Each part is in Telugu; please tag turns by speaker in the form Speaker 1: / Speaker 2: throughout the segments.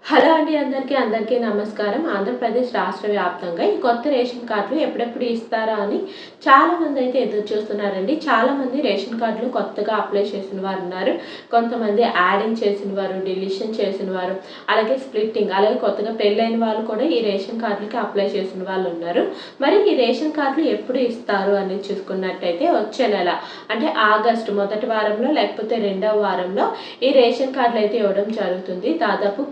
Speaker 1: హలో అండి అందరికీ నమస్కారం. ఆంధ్రప్రదేశ్ రాష్ట్ర వ్యాప్తంగా ఈ కొత్త రేషన్ కార్డులు ఎప్పుడెప్పుడు ఇస్తారా అని చాలామంది అయితే ఎదురు చూస్తున్నారండి. చాలామంది రేషన్ కార్డులు కొత్తగా అప్లై చేసిన వారు ఉన్నారు. కొంతమంది యాడింగ్ చేసిన వారు, డిలీషన్ చేసిన వారు, అలాగే స్ప్లిట్టింగ్, అలాగే కొత్తగా పెళ్ళైన వాళ్ళు కూడా ఈ రేషన్ కార్డులకి అప్లై చేసిన వాళ్ళు ఉన్నారు. మరి ఈ రేషన్ కార్డులు ఎప్పుడు ఇస్తారు అని చూసుకున్నట్టయితే వచ్చే నెల అంటే ఆగస్టు మొదటి వారంలో లేకపోతే రెండవ వారంలో ఈ రేషన్ కార్డులు అయితే ఇవ్వడం జరుగుతుంది. దాదాపు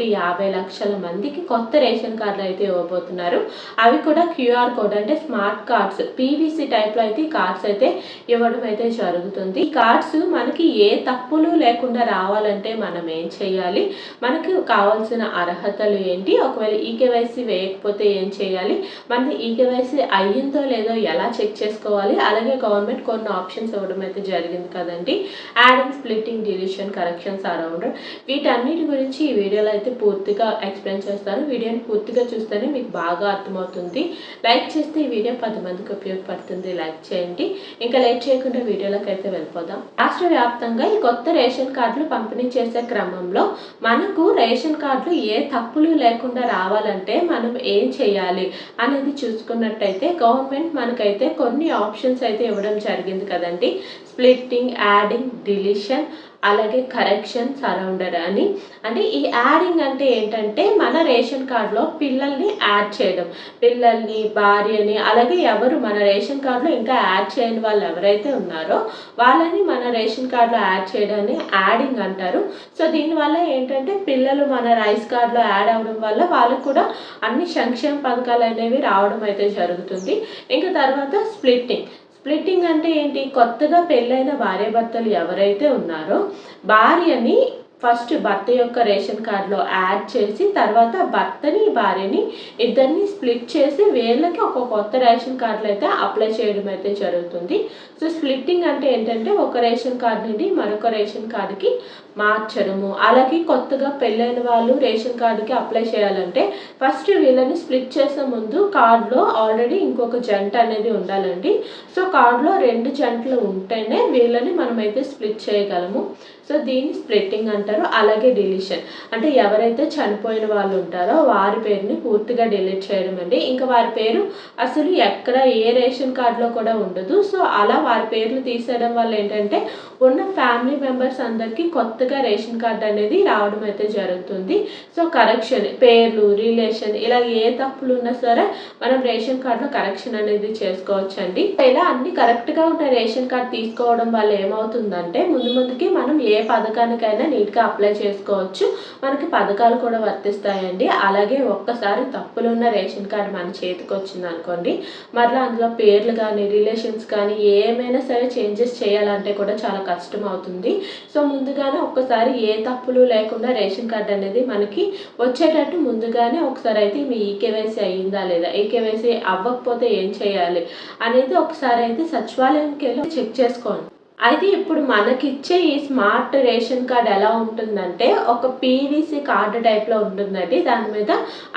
Speaker 1: 1,50,00,000 మందికి కొత్త రేషన్ కార్డులు అయితే ఇవ్వబోతున్నారు. అవి కూడా క్యూఆర్ కోడ్ అంటే స్మార్ట్ కార్డ్స్, పీవీసీ టైప్లో అయితే ఈ కార్డ్స్ అయితే ఇవ్వడం అయితే జరుగుతుంది. ఈ కార్డ్స్ మనకి ఏ తప్పులు లేకుండా రావాలంటే మనం ఏం చేయాలి, మనకు కావాల్సిన అర్హతలు ఏంటి, ఒకవేళ ఈకేవైసీ వేయకపోతే ఏం చేయాలి, మనది ఈకేవైసీ అయ్యిందో లేదో ఎలా చెక్ చేసుకోవాలి, అలాగే గవర్నమెంట్ కొన్ని ఆప్షన్స్ ఇవ్వడం అయితే జరిగింది కదండి. Adding, splitting, deletion, corrections around వీటన్నిటి గురించి ఈ వీడియోలో అయితే పూర్తిగా ఎక్స్ప్లెయిన్ చేస్తాను. వీడియోని పూర్తిగా చూస్తేనే మీకు బాగా అర్థమవుతుంది. లైక్ చేస్తే ఈ వీడియో 10 మందికి ఉపయోగపడుతుంది. లైక్ చేయండి. ఇంకా లేట్ చేయకుండా వీడియోలోకి అయితే వెళ్ళిపోదాం. రాష్ట్ర వ్యాప్తంగా ఈ కొత్త రేషన్ కార్డులు పంపిణీ చేసే క్రమంలో మనకు రేషన్ కార్డులు ఏ తప్పులు లేకుండా రావాలంటే మనం ఏం చేయాలి అనేది చూసుకున్నట్టయితే గవర్నమెంట్ మనకైతే కొన్ని ఆప్షన్స్ అయితే ఇవ్వడం జరిగింది కదండి. స్ప్లిట్టింగ్, యాడింగ్, డిలీషన్, అలాగే కరెక్షన్, సరౌండర్ అని. అంటే ఈ యాడింగ్ అంటే ఏంటంటే మన రేషన్ కార్డులో పిల్లల్ని యాడ్ చేయడం, పిల్లల్ని, భార్యని, అలాగే ఎవరు మన రేషన్ కార్డులో ఇంకా యాడ్ చేయని వాళ్ళు ఎవరైతే ఉన్నారో వాళ్ళని మన రేషన్ కార్డులో యాడ్ చేయడాన్ని యాడింగ్ అంటారు. సో దీనివల్ల ఏంటంటే పిల్లలు మన రైస్ కార్డులో యాడ్ అవ్వడం వల్ల వాళ్ళకు కూడా అన్ని సంక్షేమ పథకాలు అనేవి రావడం అయితే జరుగుతుంది. ఇంకా తర్వాత స్ప్లిట్టింగ్ అంటే ఏంటి, కొత్తగా పెళ్ళైన భార్యాభర్తలు ఎవరైతే ఉన్నారో భార్యని ఫస్ట్ భర్త యొక్క రేషన్ కార్డులో యాడ్ చేసి తర్వాత భర్తని, భార్యని ఇద్దరిని స్ప్లిట్ చేసి వీళ్ళకి ఒక కొత్త రేషన్ కార్డులు అయితే అప్లై చేయడం అయితే జరుగుతుంది. సో స్ప్లిట్టింగ్ అంటే ఏంటంటే ఒక రేషన్ కార్డు నుండి మరొక రేషన్ కార్డుకి మార్చడము. అలాగే కొత్తగా పెళ్ళైన వాళ్ళు రేషన్ కార్డుకి అప్లై చేయాలంటే ఫస్ట్ వీళ్ళని స్ప్లిట్ చేసే ముందు కార్డులో ఆల్రెడీ ఇంకొక జంట అనేది ఉండాలండి. సో కార్డులో 2 జంటలు ఉంటేనే వీళ్ళని మనమైతే స్ప్లిట్ చేయగలము. సో దీన్ని స్ప్లిట్టింగ్ అంటారు. అలాగే డిలీషన్ అంటే ఎవరైతే చనిపోయిన వాళ్ళు ఉంటారో వారి పేరుని పూర్తిగా డిలీట్ చేయడం అండి. ఇంకా వారి పేరు అసలు ఎక్కడ ఏ రేషన్ కార్డులో కూడా ఉండదు. సో అలా వారి పేర్లు తీసేయడం వల్ల ఏంటంటే ఉన్న ఫ్యామిలీ మెంబర్స్ అందరికీ కొత్తగా రేషన్ కార్డు అనేది రావడం అయితే జరుగుతుంది. సో కరెక్షన్, పేర్లు, రిలేషన్ ఇలా ఏ తప్పులు ఉన్నా సరే మనం రేషన్ కార్డులో కరెక్షన్ అనేది చేసుకోవచ్చండి. ఇలా అన్ని కరెక్ట్గా ఉన్న రేషన్ కార్డు తీసుకోవడం వల్ల ఏమవుతుందంటే ముందుకి మనం ఏ పథకానికైనా నీట్గా అప్లై చేసుకోవచ్చు. మనకి పథకాలు కూడా వర్తిస్తాయండి. అలాగే ఒక్కసారి తప్పులున్న రేషన్ కార్డు మన చేతికి వచ్చింది అనుకోండి, మరలా అందులో పేర్లు కానీ రిలేషన్స్ కానీ ఏమైనా సరే చేంజెస్ చేయాలంటే కూడా చాలా కష్టం అవుతుంది. సో ముందుగానే ఒక్కసారి ఏ తప్పులు లేకుండా రేషన్ కార్డు అనేది మనకి వచ్చేటట్టు ముందుగానే ఒకసారి అయితే మీ ఈకేవైసీ అయ్యిందా లేదా, ఈకేవైసీ అవ్వకపోతే ఏం చేయాలి అనేది ఒకసారి అయితే సచివాలయంకి వెళ్ళి చెక్ చేసుకోండి. అయితే ఇప్పుడు మనకిచ్చే ఈ స్మార్ట్ రేషన్ కార్డ్ ఎలా ఉంటుందంటే ఒక పీవీసీ కార్డు టైప్లో ఉంటుందండి. దాని మీద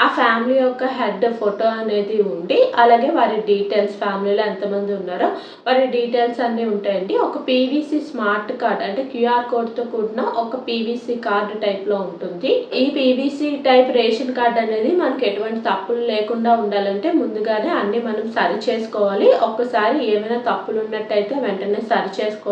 Speaker 1: ఆ ఫ్యామిలీ యొక్క హెడ్ ఫోటో అనేది ఉండి అలాగే వారి డీటెయిల్స్, ఫ్యామిలీలో ఎంతమంది ఉన్నారో వారి డీటెయిల్స్ అన్నీ ఉంటాయండి. ఒక పీవీసీ స్మార్ట్ కార్డ్ అంటే క్యూఆర్ కోడ్తో కూడిన ఒక పీవీసీ కార్డు టైప్లో ఉంటుంది. ఈ పీవీసీ టైప్ రేషన్ కార్డ్ అనేది మనకి ఎటువంటి తప్పులు లేకుండా ఉండాలంటే ముందుగానే అన్నీ మనం సరి చేసుకోవాలి. ఒక్కసారి ఏమైనా తప్పులు ఉన్నట్టయితే వెంటనే సరి చేసుకోవాలి.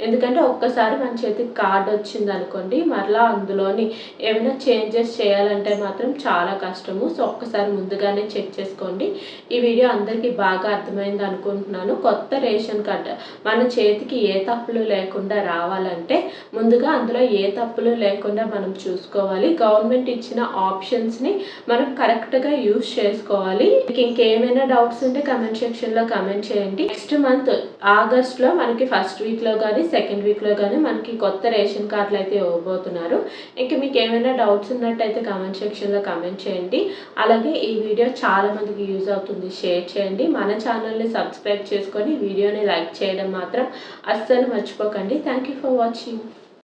Speaker 1: ఎందుకంటే ఒక్కసారి మన చేతికి కార్డు వచ్చింది అనుకోండి, మరలా అందులోని ఏమైనా చేంజెస్ చేయాలంటే మాత్రం చాలా కష్టము. సో ఒక్కసారి ముందుగానే చెక్ చేసుకోండి. ఈ వీడియో అందరికీ బాగా అర్థమైంది అనుకుంటున్నాను. కొత్త రేషన్ కార్డు మన చేతికి ఏ తప్పులు లేకుండా రావాలంటే ముందుగా అందులో ఏ తప్పులు లేకుండా మనం చూసుకోవాలి. గవర్నమెంట్ ఇచ్చిన ఆప్షన్స్ని మనం కరెక్ట్గా యూజ్ చేసుకోవాలి. ఇంకేమైనా డౌట్స్ ఉంటే కమెంట్ సెక్షన్లో కమెంట్ చేయండి. నెక్స్ట్ మంత్ ఆగస్ట్లో మనకి ఫస్ట్ వీక్లో కానీ సెకండ్ వీక్లో కానీ మనకి కొత్త రేషన్ కార్డులు అయితే ఇవ్వబోతున్నారు. ఇంకా మీకు ఏమైనా డౌట్స్ ఉన్నట్టయితే కామెంట్ సెక్షన్లో కామెంట్ చేయండి. అలాగే ఈ వీడియో చాలా మందికి యూజ్ అవుతుంది, షేర్ చేయండి. మన ఛానల్ని సబ్స్క్రైబ్ చేసుకొని వీడియోని లైక్ చేయడం మాత్రం అస్సలు మర్చిపోకండి. Thank you for watching.